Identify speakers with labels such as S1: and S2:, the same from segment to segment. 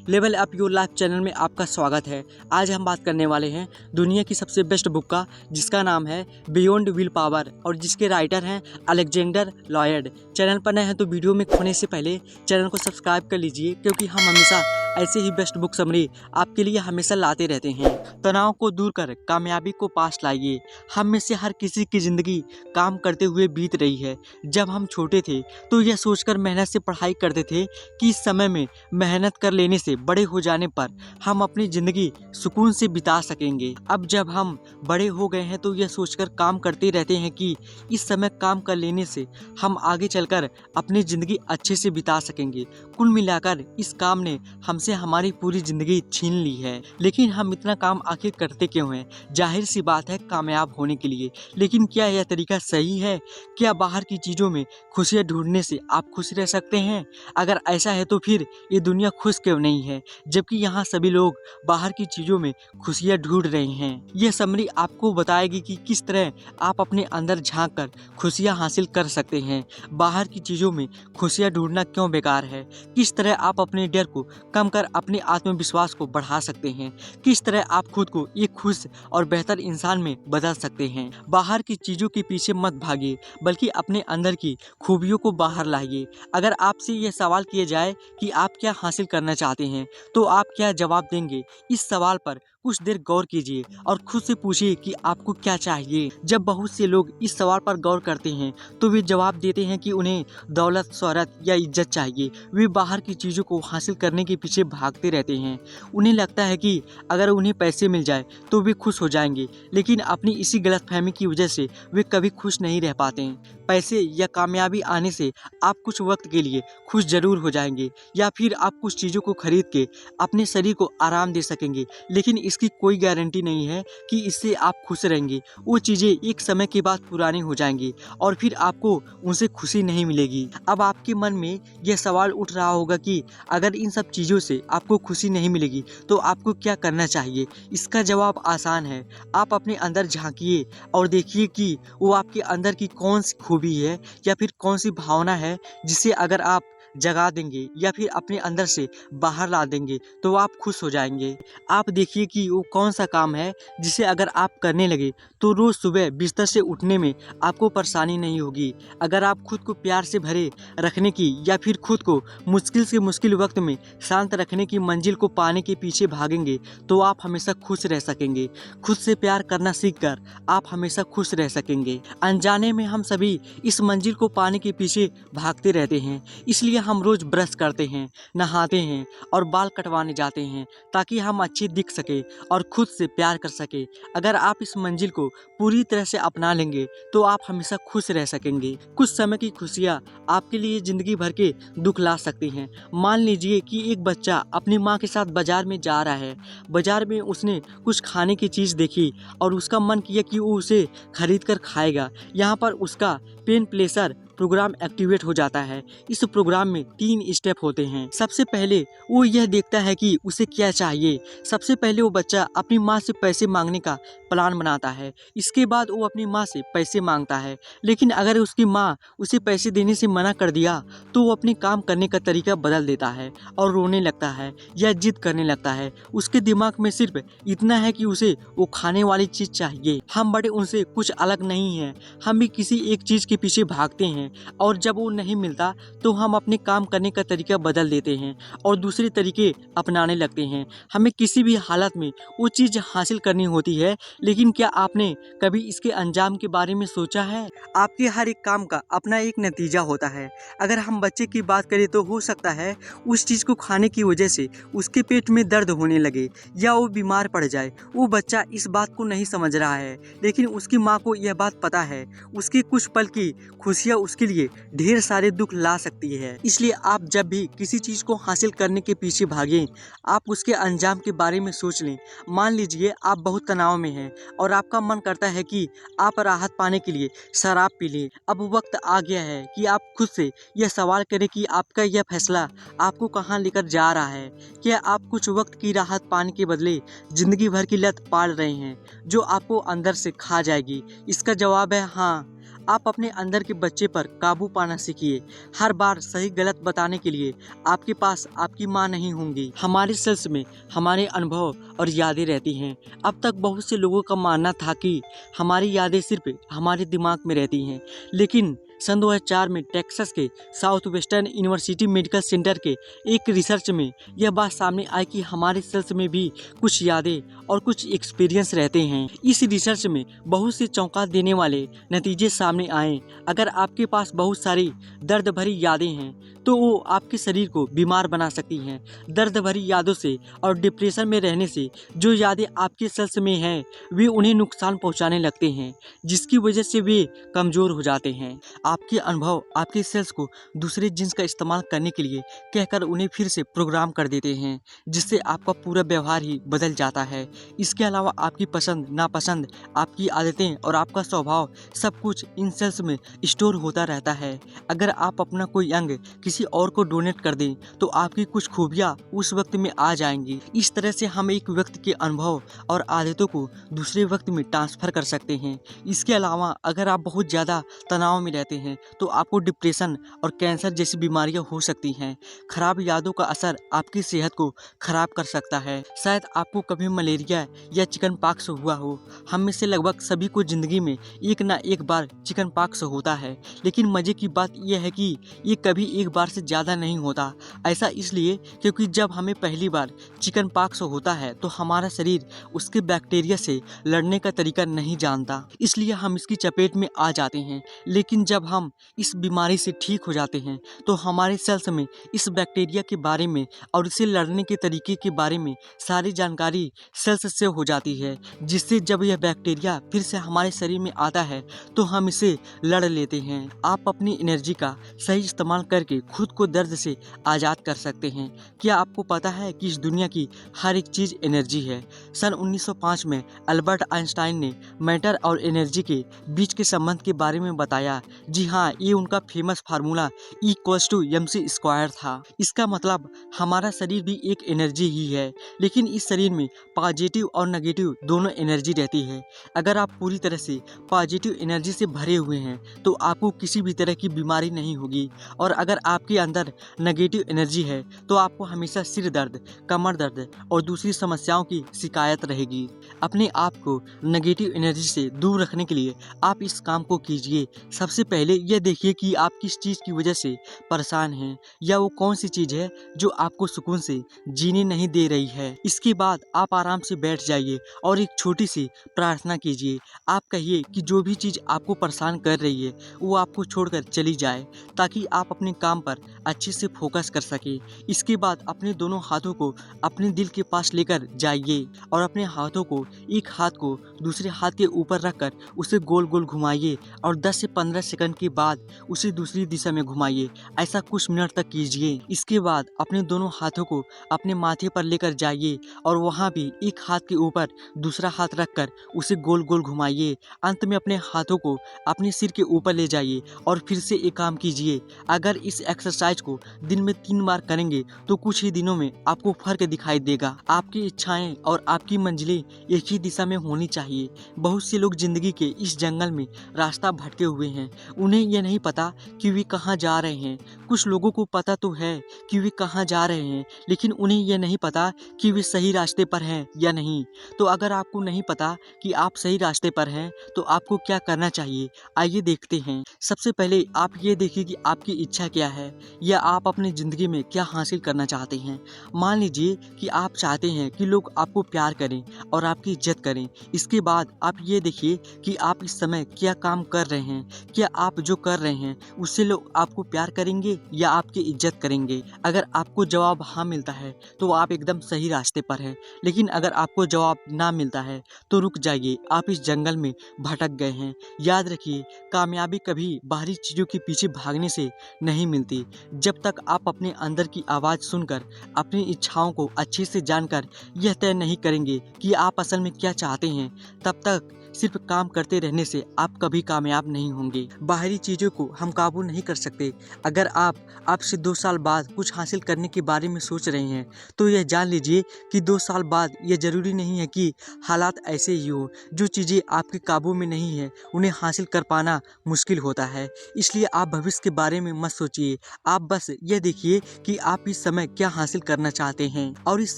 S1: Level up your life channel में आपका स्वागत है। आज हम बात करने वाले हैं दुनिया की सबसे बेस्ट बुक का, जिसका नाम है बियॉन्ड विल पावर और जिसके राइटर हैं अलेक्जेंडर लॉयड। चैनल पर नए हैं तो वीडियो में खोने से पहले चैनल को सब्सक्राइब कर लीजिए, क्योंकि हम हमेशा ऐसे ही बेस्ट बुक समरी आपके लिए हमेशा लाते रहते हैं। तनाव को दूर कर कामयाबी को पास लाइए। हम में से हर किसी की ज़िंदगी काम करते हुए बीत रही है। जब हम छोटे थे तो यह सोचकर मेहनत से पढ़ाई करते थे कि इस समय में मेहनत कर लेने से बड़े हो जाने पर हम अपनी ज़िंदगी सुकून से बिता सकेंगे। अब जब हम बड़े हो गए हैं तो यह सोचकर काम करते रहते हैं कि इस समय काम कर लेने से हम आगे चलकर अपनी ज़िंदगी अच्छे से बिता सकेंगे। कुल मिलाकर इस काम ने हमसे हमारी पूरी ज़िंदगी छीन ली है। लेकिन हम इतना काम आखिर करते क्यों हैं? जाहिर सी बात है, कामयाब होने के लिए। लेकिन क्या यह तरीका सही है? क्या बाहर की चीज़ों में खुशियाँ ढूंढने से आप खुश रह सकते हैं? अगर ऐसा है तो फिर ये दुनिया खुश क्यों नहीं है, जबकि यहाँ सभी लोग बाहर की चीज़ों में खुशियाँ ढूंढ रहे हैं। यह समरी आपको बताएगी कि किस तरह आप अपने अंदर झांक कर खुशियाँ हासिल कर सकते हैं। बाहर की चीज़ों में खुशियाँ ढूंढना क्यों बेकार है? किस तरह आप अपने डर को कम कर अपने आत्मविश्वास को बढ़ा सकते हैं? किस तरह आप खुद को एक खुश और बेहतर इंसान में बदल सकते हैं? बाहर की चीज़ों के पीछे मत भागिए, बल्कि अपने अंदर की खूबियों को बाहर लाइए। अगर आपसे यह सवाल किया जाए कि आप क्या हासिल करना चाहते हैं, तो आप क्या जवाब देंगे? इस सवाल पर कुछ देर गौर कीजिए और खुद से पूछिए कि आपको क्या चाहिए। जब बहुत से लोग इस सवाल पर गौर करते हैं तो वे जवाब देते हैं कि उन्हें दौलत, शोहरत या इज्जत चाहिए। वे बाहर की चीज़ों को हासिल करने के पीछे भागते रहते हैं। उन्हें लगता है कि अगर उन्हें पैसे मिल जाए तो वे खुश हो जाएंगे, लेकिन अपनी इसी गलतफहमी की वजह से वे कभी खुश नहीं रह पाते हैं। पैसे या कामयाबी आने से आप कुछ वक्त के लिए खुश जरूर हो जाएंगे, या फिर आप कुछ चीज़ों को खरीद के अपने शरीर को आराम दे सकेंगे, लेकिन इसकी कोई गारंटी नहीं है कि इससे आप खुश रहेंगे। वो चीज़ें एक समय के बाद पुरानी हो जाएंगी और फिर आपको उनसे खुशी नहीं मिलेगी। अब आपके मन में यह सवाल उठ रहा होगा कि अगर इन सब चीज़ों से आपको खुशी नहीं मिलेगी तो आपको क्या करना चाहिए? इसका जवाब आसान है। आप अपने अंदर झांकिए और देखिए कि वो आपके अंदर की कौन सी खूबी है या फिर कौन सी भावना है जिसे अगर आप जगा देंगे या फिर अपने अंदर से बाहर ला देंगे तो आप खुश हो जाएंगे। आप देखिए कि वो कौन सा काम है जिसे अगर आप करने लगे तो रोज़ सुबह बिस्तर से उठने में आपको परेशानी नहीं होगी। अगर आप खुद को प्यार से भरे रखने की या फिर खुद को मुश्किल से मुश्किल वक्त में शांत रखने की मंजिल को पाने के पीछे भागेंगे तो आप हमेशा खुश रह सकेंगे। खुद से प्यार करना सीखकर आप हमेशा खुश रह सकेंगे। अनजाने में हम सभी इस मंजिल को पाने के पीछे भागते रहते हैं, इसलिए हम रोज ब्रश करते हैं, नहाते हैं और बाल कटवाने जाते हैं ताकि हम अच्छे दिख सके और खुद से प्यार कर सके। अगर आप इस मंजिल को पूरी तरह से अपना लेंगे तो आप हमेशा खुश रह सकेंगे। कुछ समय की खुशियाँ आपके लिए जिंदगी भर के दुख ला सकती हैं। मान लीजिए कि एक बच्चा अपनी माँ के साथ बाजार में जा रहा है। बाजार में उसने कुछ खाने की चीज़ देखी और उसका मन किया कि वो उसे खरीद कर खाएगा। यहाँ पर उसका पेन प्लेसर प्रोग्राम एक्टिवेट हो जाता है। इस प्रोग्राम में 3 स्टेप होते हैं। सबसे पहले वो यह देखता है कि उसे क्या चाहिए। सबसे पहले वो बच्चा अपनी माँ से पैसे मांगने का प्लान बनाता है। इसके बाद वो अपनी माँ से पैसे मांगता है, लेकिन अगर उसकी माँ उसे पैसे देने से मना कर दिया तो वो अपने काम करने का तरीका बदल देता है और रोने लगता है या जिद करने लगता है। उसके दिमाग में सिर्फ इतना है कि उसे वो खाने वाली चीज़ चाहिए। हम बड़े उनसे कुछ अलग नहीं हैं। हम भी किसी एक चीज़ के पीछे भागते हैं और जब वो नहीं मिलता तो हम अपने काम करने का तरीका बदल देते हैं और दूसरे तरीके अपनाने लगते हैं। हमें किसी भी हालत में वो चीज़ हासिल करनी होती है, लेकिन क्या आपने कभी इसके अंजाम के बारे में सोचा है? आपके हर एक काम का अपना एक नतीजा होता है। अगर हम बच्चे की बात करें तो हो सकता है उस चीज़ को खाने की वजह से उसके पेट में दर्द होने लगे या वो बीमार पड़ जाए। वो बच्चा इस बात को नहीं समझ रहा है, लेकिन उसकी माँ को यह बात पता है। उसकी कुछ पल की खुशियाँ उसके लिए ढेर सारे दुख ला सकती है। इसलिए आप जब भी किसी चीज़ को हासिल करने के पीछे भागें, आप उसके अंजाम के बारे में सोच लें। मान लीजिए आप बहुत तनाव में हैं और आपका मन करता है कि आप राहत पाने के लिए शराब पी लें। अब वक्त आ गया है कि आप खुद से यह सवाल करें कि आपका यह फैसला आपको कहाँ लेकर जा रहा है। क्या आप कुछ वक्त की राहत पाने के बदले जिंदगी भर की लत पाल रहे हैं जो आपको अंदर से खा जाएगी? इसका जवाब है हाँ। आप अपने अंदर के बच्चे पर काबू पाना सीखिए। हर बार सही गलत बताने के लिए आपके पास आपकी माँ नहीं होंगी। हमारे सेल्स में हमारे अनुभव और यादें रहती हैं। अब तक बहुत से लोगों का मानना था कि हमारी यादें सिर्फ हमारे दिमाग में रहती हैं, लेकिन सन 2004 में टेक्सास के south western university medical centre के एक रिसर्च में यह बात सामने आई कि हमारे सेल्स में भी कुछ यादें और कुछ एक्सपीरियंस रहते हैं। इस रिसर्च में बहुत से चौंका देने वाले नतीजे सामने आए। अगर आपके पास बहुत सारी दर्द भरी यादें हैं तो वो आपके शरीर को बीमार बना सकती हैं। दर्द भरी यादों से और डिप्रेशन में रहने से जो यादें आपके सेल्स में हैं वे उन्हें नुकसान पहुंचाने लगते हैं, जिसकी वजह से वे कमज़ोर हो जाते हैं। आपके अनुभव आपके सेल्स को दूसरे जिन्स का इस्तेमाल करने के लिए कहकर उन्हें फिर से प्रोग्राम कर देते हैं, जिससे आपका पूरा व्यवहार ही बदल जाता है। इसके अलावा आपकी पसंद नापसंद, आपकी आदतें और आपका स्वभाव सब कुछ इन सेल्स में स्टोर होता रहता है। अगर आप अपना कोई अंग किसी और को डोनेट कर दें तो आपकी कुछ खूबियाँ उस वक्त में आ जाएंगी। इस तरह से हम एक व्यक्ति के अनुभव और आदतों को दूसरे वक्त में ट्रांसफ़र कर सकते हैं। इसके अलावा अगर आप बहुत ज़्यादा तनाव में रहते हैं तो आपको डिप्रेशन और कैंसर जैसी बीमारियां हो सकती हैं। खराब यादों का असर आपकी सेहत को खराब कर सकता है। शायद आपको कभी मलेरिया या चिकन पॉक्स हुआ हो। हम में से लगभग सभी को ज़िंदगी में एक ना एक बार चिकन पॉक्स होता है, लेकिन मज़े की बात यह है कि ये कभी एक बार से ज़्यादा नहीं होता। ऐसा इसलिए क्योंकि जब हमें पहली बार चिकन पॉक्स होता है तो हमारा शरीर उसके बैक्टीरिया से लड़ने का तरीका नहीं जानता, इसलिए हम इसकी चपेट में आ जाते हैं। लेकिन जब हम इस बीमारी से ठीक हो जाते हैं तो हमारे सेल्स में इस बैक्टीरिया के बारे में और इससे लड़ने के तरीके के बारे में सारी जानकारी सेल्स से हो जाती है, जिससे जब यह बैक्टीरिया फिर से हमारे शरीर में आता है तो हम इसे लड़ लेते हैं। आप अपनी एनर्जी का सही इस्तेमाल करके खुद को दर्द से आज़ाद कर सकते हैं। क्या आपको पता है कि इस दुनिया की हर एक चीज़ एनर्जी है? सन 1905 में अल्बर्ट आइंस्टाइन ने मैटर और एनर्जी के बीच के संबंध के बारे में बताया। जी हाँ, ये उनका फेमस फार्मूला E=mc² था। इसका मतलब हमारा शरीर भी एक एनर्जी ही है, लेकिन इस शरीर में पॉजिटिव और नेगेटिव दोनों एनर्जी रहती है। अगर आप पूरी तरह से पॉजिटिव एनर्जी से भरे हुए हैं तो आपको किसी भी तरह की बीमारी नहीं होगी, और अगर आपके अंदर नेगेटिव एनर्जी है तो आपको हमेशा सिर दर्द, कमर दर्द और दूसरी समस्याओं की शिकायत रहेगी। अपने आप को नेगेटिव एनर्जी से दूर रखने के लिए आप इस काम को कीजिए। सबसे पहले यह देखिए कि आप किस चीज़ की वजह से परेशान हैं, या वो कौन सी चीज़ है जो आपको सुकून से जीने नहीं दे रही है। इसके बाद आप आराम से बैठ जाइए और एक छोटी सी प्रार्थना कीजिए। आप कहिए कि जो भी चीज़ आपको परेशान कर रही है वो आपको छोड़कर चली जाए, ताकि आप अपने काम पर अच्छे से फोकस कर सकें। इसके बाद अपने दोनों हाथों को अपने दिल के पास लेकर जाइए और अपने हाथों को, एक हाथ को दूसरे हाथ के ऊपर रखकर उसे गोल गोल घुमाइए और 10 से 15 सेकंड के बाद उसे दूसरी दिशा में घुमाइए। ऐसा कुछ मिनट तक कीजिए। इसके बाद अपने दोनों हाथों को अपने माथे पर लेकर जाइए और वहाँ भी एक हाथ के ऊपर दूसरा हाथ रखकर उसे गोल गोल घुमाइए। अंत में अपने हाथों को अपने सिर के ऊपर ले जाइए और फिर से एक काम कीजिए। अगर इस एक्सरसाइज को दिन में 3 बार करेंगे तो कुछ ही दिनों में आपको फर्क दिखाई देगा। आपकी इच्छाएं और आपकी मंजिलें एक ही दिशा में होनी चाहिए। बहुत से लोग जिंदगी के इस जंगल में रास्ता भटके हुए हैं। उन्हें यह नहीं पता कि वे कहाँ जा रहे हैं। कुछ लोगों को पता तो है कि वे कहाँ जा रहे हैं, लेकिन उन्हें यह नहीं पता कि वे सही रास्ते पर हैं या नहीं। तो अगर आपको नहीं पता कि आप सही रास्ते पर हैं तो आपको क्या करना चाहिए, आइए देखते हैं। सबसे पहले आप ये देखिए कि आपकी इच्छा क्या है, या आप अपनी ज़िंदगी में क्या हासिल करना चाहते हैं। मान लीजिए कि आप चाहते हैं कि लोग आपको प्यार करें और आपकी इज्जत करें। इसके बाद आप ये देखिए कि आप इस समय क्या काम कर रहे हैं। क्या आप जो कर रहे हैं उससे लोग आपको प्यार करेंगे या आपकी इज्जत करेंगे। अगर आपको जवाब हाँ मिलता है तो आप एकदम सही रास्ते पर हैं, लेकिन अगर आपको जवाब ना मिलता है तो रुक जाइए, आप इस जंगल में भटक गए हैं। याद रखिए, कामयाबी कभी बाहरी चीज़ों के पीछे भागने से नहीं मिलती। जब तक आप अपने अंदर की आवाज़ सुनकर, अपनी इच्छाओं को अच्छे से जानकर यह तय नहीं करेंगे कि आप असल में क्या चाहते हैं, तब तक सिर्फ काम करते रहने से आप कभी कामयाब नहीं होंगे। बाहरी चीज़ों को हम काबू नहीं कर सकते। अगर आप आपसे 2 साल बाद कुछ हासिल करने के बारे में सोच रहे हैं तो यह जान लीजिए कि 2 साल बाद यह ज़रूरी नहीं है कि हालात ऐसे ही हो। जो चीज़ें आपके काबू में नहीं है उन्हें हासिल कर पाना मुश्किल होता है। इसलिए आप भविष्य के बारे में मत सोचिए। आप बस यह देखिए कि आप इस समय क्या हासिल करना चाहते हैं और इस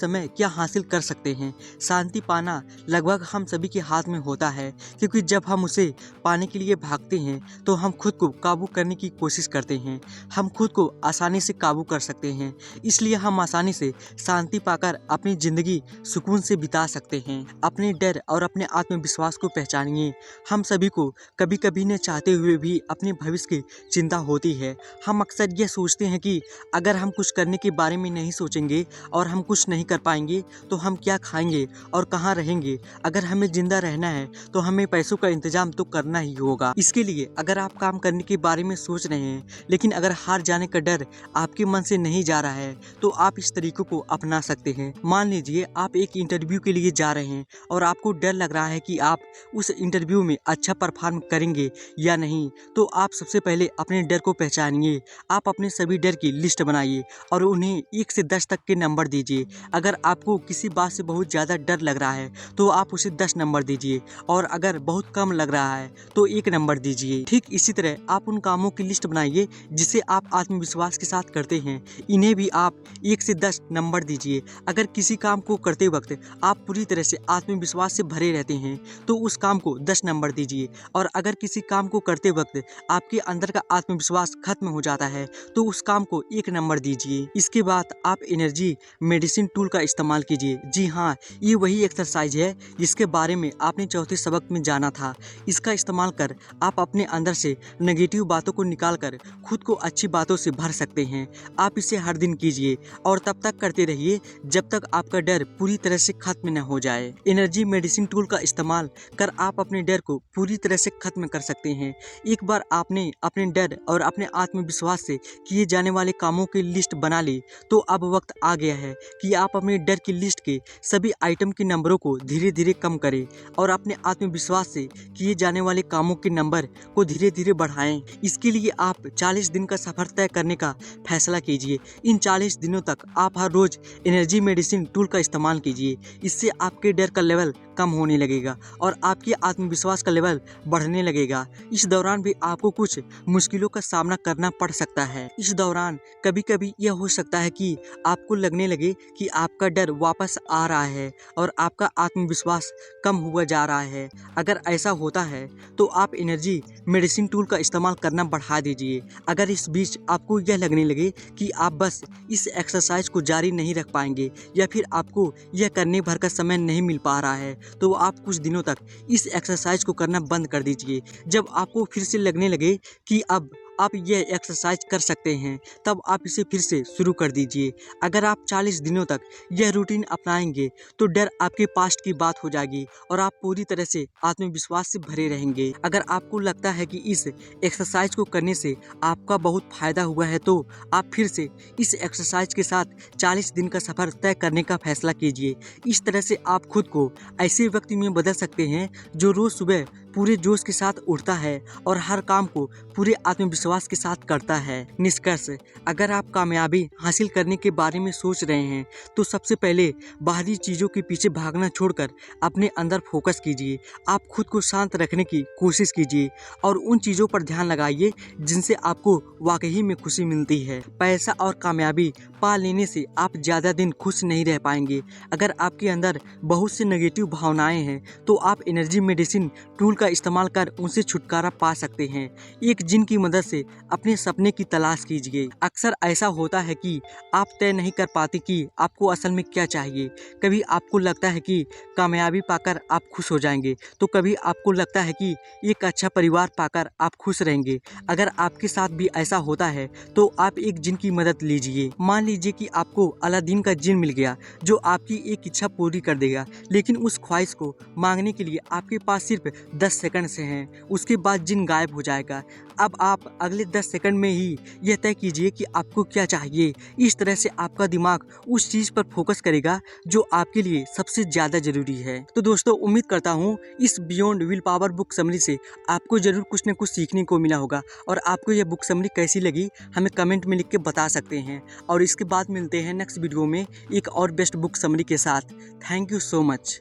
S1: समय क्या हासिल कर सकते हैं। शांति पाना लगभग हम सभी के हाथ में होता है, क्योंकि जब हम उसे पाने के लिए भागते हैं तो हम खुद को काबू करने की कोशिश करते हैं। हम खुद को आसानी से काबू कर सकते हैं, इसलिए हम आसानी से शांति पाकर अपनी ज़िंदगी सुकून से बिता सकते हैं। अपने डर और अपने आत्मविश्वास को पहचानिए। हम सभी को कभी कभी न चाहते हुए भी अपने भविष्य की चिंता होती है। हम अक्सर यह सोचते हैं कि अगर हम कुछ करने के बारे में नहीं सोचेंगे और हम कुछ नहीं कर पाएंगे तो हम क्या खाएंगे और कहाँ रहेंगे। अगर हमें जिंदा रहना है तो हमें पैसों का इंतजाम तो करना ही होगा। इसके लिए अगर आप काम करने के बारे में सोच रहे हैं लेकिन अगर हार जाने का डर आपके मन से नहीं जा रहा है तो आप इस तरीकों को अपना सकते हैं। मान लीजिए आप एक इंटरव्यू के लिए जा रहे हैं और आपको डर लग रहा है कि आप उस इंटरव्यू में अच्छा परफॉर्म करेंगे या नहीं, तो आप सबसे पहले अपने डर को पहचानिए। आप अपने सभी डर की लिस्ट बनाइए और उन्हें 1 से 10 तक के नंबर दीजिए। अगर आपको किसी बात से बहुत ज़्यादा डर लग रहा है तो आप उसे 10 नंबर दीजिए और अगर बहुत कम लग रहा है तो 1 नंबर दीजिए। ठीक इसी तरह आप उन कामों की लिस्ट बनाइए जिसे आप आत्मविश्वास के साथ करते हैं। इन्हें भी आप 1 से 10 नंबर दीजिए। अगर किसी काम को करते वक्त आप पूरी तरह से आत्मविश्वास से भरे रहते हैं तो उस काम को 10 नंबर दीजिए, और अगर किसी काम को करते वक्त आपके अंदर का आत्मविश्वास खत्म हो जाता है तो उस काम को 1 नंबर दीजिए। इसके बाद आप एनर्जी मेडिसिन टूल का इस्तेमाल कीजिए। जी हाँ, ये वही एक्सरसाइज है जिसके बारे में आपने चौथे सबक में जाना था। इसका इस्तेमाल कर आप अपने अंदर से नेगेटिव बातों को निकाल कर खुद को अच्छी बातों से भर सकते हैं। आप इसे हर दिन कीजिए और तब तक करते रहिए जब तक आपका डर पूरी तरह से खत्म न हो जाए। एनर्जी मेडिसिन टूल का इस्तेमाल कर आप अपने डर को पूरी तरह से खत्म कर सकते हैं। एक बार आपने अपने डर और अपने आत्मविश्वास से किए जाने वाले कामों की लिस्ट बना ली तो अब वक्त आ गया है कि आप अपने डर की लिस्ट के सभी आइटम के नंबरों को धीरे धीरे कम करें और अपने आत्मविश्वास से किए जाने वाले कामों के नंबर को धीरे धीरे बढ़ाएं। इसके लिए आप 40 दिन का सफर तय करने का फैसला कीजिए। इन 40 दिनों तक आप हर रोज एनर्जी मेडिसिन टूल का इस्तेमाल कीजिए। इससे आपके डर का लेवल कम होने लगेगा और आपके आत्मविश्वास का लेवल बढ़ने लगेगा। इस दौरान भी आपको कुछ मुश्किलों का सामना करना पड़ सकता है। इस दौरान कभी कभी यह हो सकता है कि आपको लगने लगे कि आपका डर वापस आ रहा है और आपका आत्मविश्वास कम हुआ जा रहा है। अगर ऐसा होता है तो आप एनर्जी मेडिसिन टूल का इस्तेमाल करना बढ़ा दीजिए। अगर इस बीच आपको यह लगने लगे कि आप बस इस एक्सरसाइज को जारी नहीं रख पाएंगे या फिर आपको यह करने भर का समय नहीं मिल पा रहा है तो आप कुछ दिनों तक इस एक्सरसाइज को करना बंद कर दीजिए। जब आपको फिर से लगने लगे कि अब आप यह एक्सरसाइज कर सकते हैं तब आप इसे फिर से शुरू कर दीजिए। अगर आप 40 दिनों तक यह रूटीन अपनाएंगे तो डर आपके पास्ट की बात हो जाएगी और आप पूरी तरह से आत्मविश्वास से भरे रहेंगे। अगर आपको लगता है कि इस एक्सरसाइज को करने से आपका बहुत फायदा हुआ है तो आप फिर से इस एक्सरसाइज के साथ 40 दिन का सफर तय करने का फैसला कीजिए। इस तरह से आप खुद को ऐसे व्यक्ति में बदल सकते हैं जो रोज सुबह पूरे जोश के साथ उठता है और हर काम को पूरे आत्मविश्वास के साथ करता है। निष्कर्ष, अगर आप कामयाबी हासिल करने के बारे में सोच रहे हैं तो सबसे पहले बाहरी चीज़ों के पीछे भागना छोड़कर अपने अंदर फोकस कीजिए। आप खुद को शांत रखने की कोशिश कीजिए और उन चीज़ों पर ध्यान लगाइए जिनसे आपको वाकई में खुशी मिलती है। पैसा और कामयाबी पा लेने से आप ज़्यादा दिन खुश नहीं रह पाएंगे। अगर आपके अंदर बहुत से नेगेटिव भावनाएं हैं तो आप एनर्जी मेडिसिन टूल का इस्तेमाल कर उनसे छुटकारा पा सकते हैं। एक जिन की मदद से अपने सपने की तलाश कीजिए। अक्सर ऐसा होता है कि आप तय नहीं कर पाते कि आपको असल में क्या चाहिए। कभी आपको लगता है कि कामयाबी पाकर आप खुश हो जाएंगे तो कभी आपको लगता है कि एक अच्छा परिवार पाकर आप खुश रहेंगे। अगर आपके साथ भी ऐसा होता है तो आप एक जिन की मदद लीजिए। मान लीजिए कि आपको अलादीन का जिन मिल गया जो आपकी एक इच्छा पूरी कर देगा, लेकिन उस ख्वाहिश को मांगने के लिए आपके पास सिर्फ 10 10 सेकंड से हैं, उसके बाद जिन गायब हो जाएगा। अब आप अगले 10 सेकंड में ही यह तय कीजिए कि आपको क्या चाहिए। इस तरह से आपका दिमाग उस चीज़ पर फोकस करेगा जो आपके लिए सबसे ज़्यादा ज़रूरी है। तो दोस्तों, उम्मीद करता हूँ इस beyond will power book summary से आपको ज़रूर कुछ न कुछ सीखने को मिला होगा। और आपको यह बुक समरी कैसी लगी हमें कमेंट में लिख के बता सकते हैं। और इसके बाद मिलते हैं नेक्स्ट वीडियो में एक और बेस्ट बुक समरी के साथ। Thank you so much.